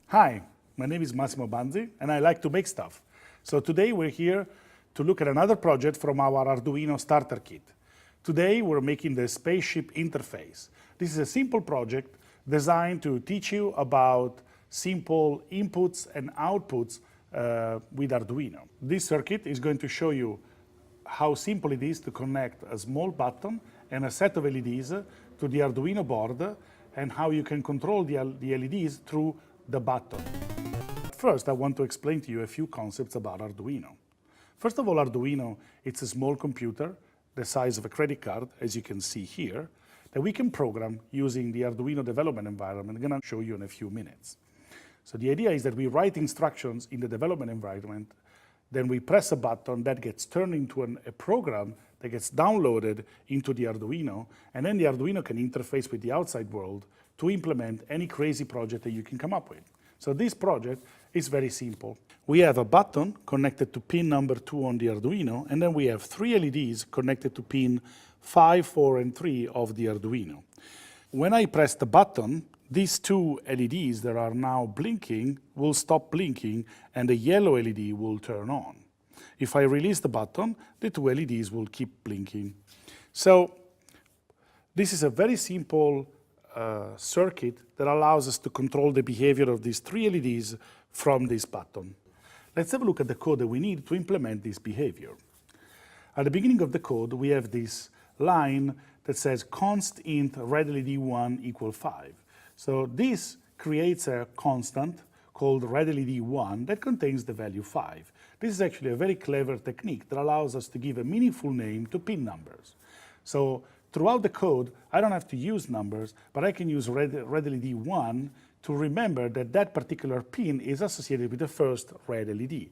Hi, my name is Massimo Banzi and I like to make stuff. So today we're here to look at another project from our Arduino starter kit. Today we're making the spaceship interface. This is a simple project designed to teach you about simple inputs and outputs with Arduino. This circuit is going to show you how simple it is to connect a small button and a set of LEDs to the Arduino board and how you can control the LEDs through the button. First, I want to explain to you a few concepts about Arduino. First of all, Arduino, it's a small computer the size of a credit card, as you can see here, that we can program using the Arduino development environment. I'm going to show you in a few minutes. So the idea is that we write instructions in the development environment, then we press a button that gets turned into a program that gets downloaded into the Arduino, and then the Arduino can interface with the outside world to implement any crazy project that you can come up with. So this project is very simple. We have a button connected to pin number 2 on the Arduino, and then we have 3 LEDs connected to pin 5, 4, and 3 of the Arduino. When I press the button, these 2 LEDs that are now blinking will stop blinking, and the yellow LED will turn on. If I release the button, the 2 LEDs will keep blinking. So this is a very simple circuit that allows us to control the behavior of these 3 LEDs from this button. Let's have a look at the code that we need to implement this behavior. At the beginning of the code, we have this line that says const int red LED 1 equal 5. So this creates a constant called red LED 1 that contains the value 5. This is actually a very clever technique that allows us to give a meaningful name to pin numbers. So throughout the code, I don't have to use numbers, but I can use red LED 1 to remember that that particular pin is associated with the first red LED.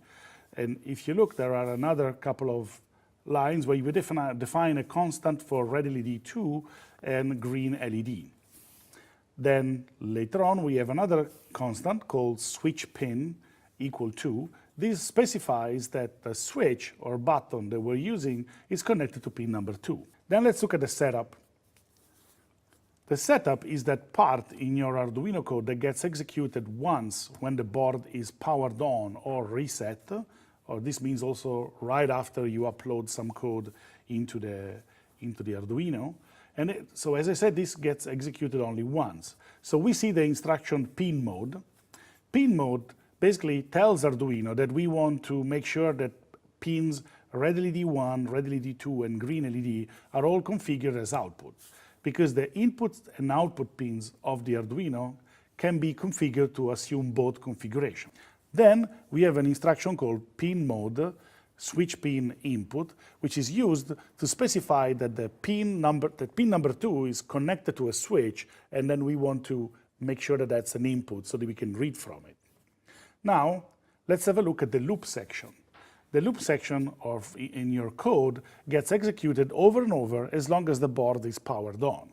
And if you look, there are another couple of lines where you define a constant for red LED 2 and green LED. Then later on, we have another constant called switch pin equal to. This specifies that the switch or button that we're using is connected to pin number 2. Then let's look at the setup. The setup is that part in your Arduino code that gets executed once when the board is powered on or reset, or this means also right after you upload some code into the Arduino. And so as I said, this gets executed only once. So we see the instruction pin mode. Pin mode basically tells Arduino that we want to make sure that pins red LED 1, red LED 2, and green LED are all configured as output, because the input and output pins of the Arduino can be configured to assume both configurations. Then we have an instruction called pin mode, switch pin input, which is used to specify that the pin number 2 is connected to a switch, and then we want to make sure that that's an input so that we can read from it. Now, let's have a look at the loop section. The loop section in your code gets executed over and over as long as the board is powered on.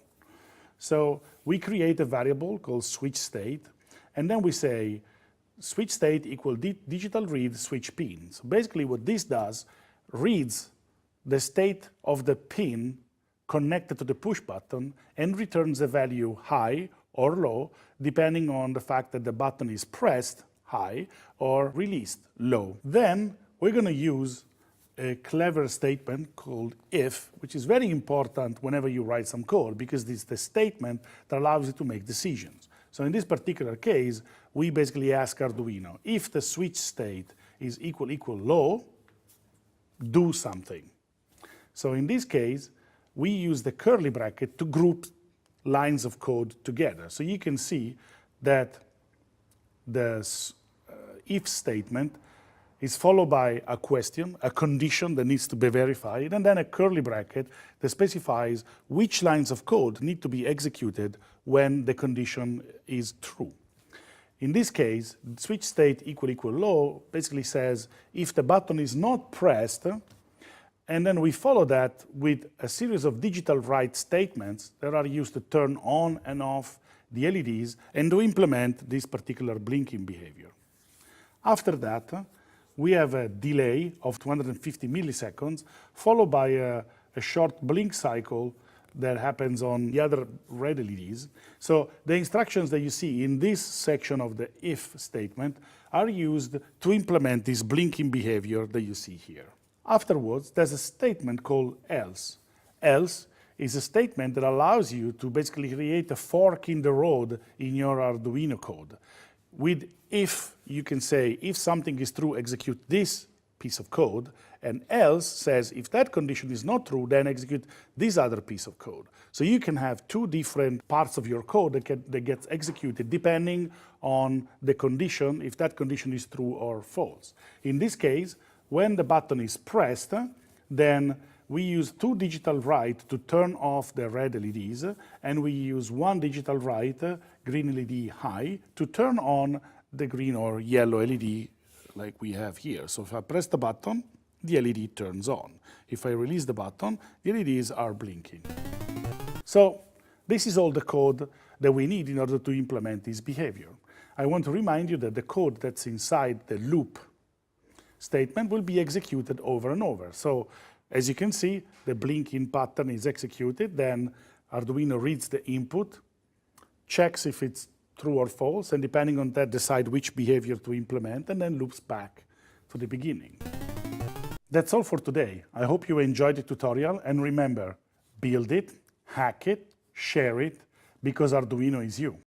So we create a variable called switch state, and then we say switch state equal digital read switch pin. So basically what this does, reads the state of the pin connected to the push button and returns a value high or low, depending on the fact that the button is pressed high or released low. Then we're going to use a clever statement called if, which is very important whenever you write some code, because it's the statement that allows you to make decisions. So in this particular case, we basically ask Arduino, if the switch state is equal low, do something. So in this case, we use the curly bracket to group lines of code together. So you can see that the if statement is followed by a question, a condition that needs to be verified, and then a curly bracket that specifies which lines of code need to be executed when the condition is true. In this case, switch state equal low basically says if the button is not pressed, and then we follow that with a series of digital write statements that are used to turn on and off the LEDs and to implement this particular blinking behavior. After that, we have a delay of 250 milliseconds, followed by a short blink cycle that happens on the other red LEDs. So the instructions that you see in this section of the if statement are used to implement this blinking behavior that you see here. Afterwards, there's a statement called else. Else is a statement that allows you to basically create a fork in the road in your Arduino code. With if, you can say, if something is true, execute this piece of code, and else says, if that condition is not true, then execute this other piece of code. So you can have two different parts of your code that gets executed depending on the condition, if that condition is true or false. In this case, when the button is pressed, then we use 2 digital write to turn off the red LEDs, and we use 1 digital write, green LED high, to turn on the green or yellow LED like we have here. So if I press the button, the LED turns on. If I release the button, the LEDs are blinking. So this is all the code that we need in order to implement this behavior. I want to remind you that the code that's inside the loop statement will be executed over and over. So as you can see, the blinking pattern is executed, then Arduino reads the input, checks if it's true or false, and depending on that, decide which behavior to implement, and then loops back to the beginning. That's all for today. I hope you enjoyed the tutorial, and remember, build it, hack it, share it, because Arduino is you.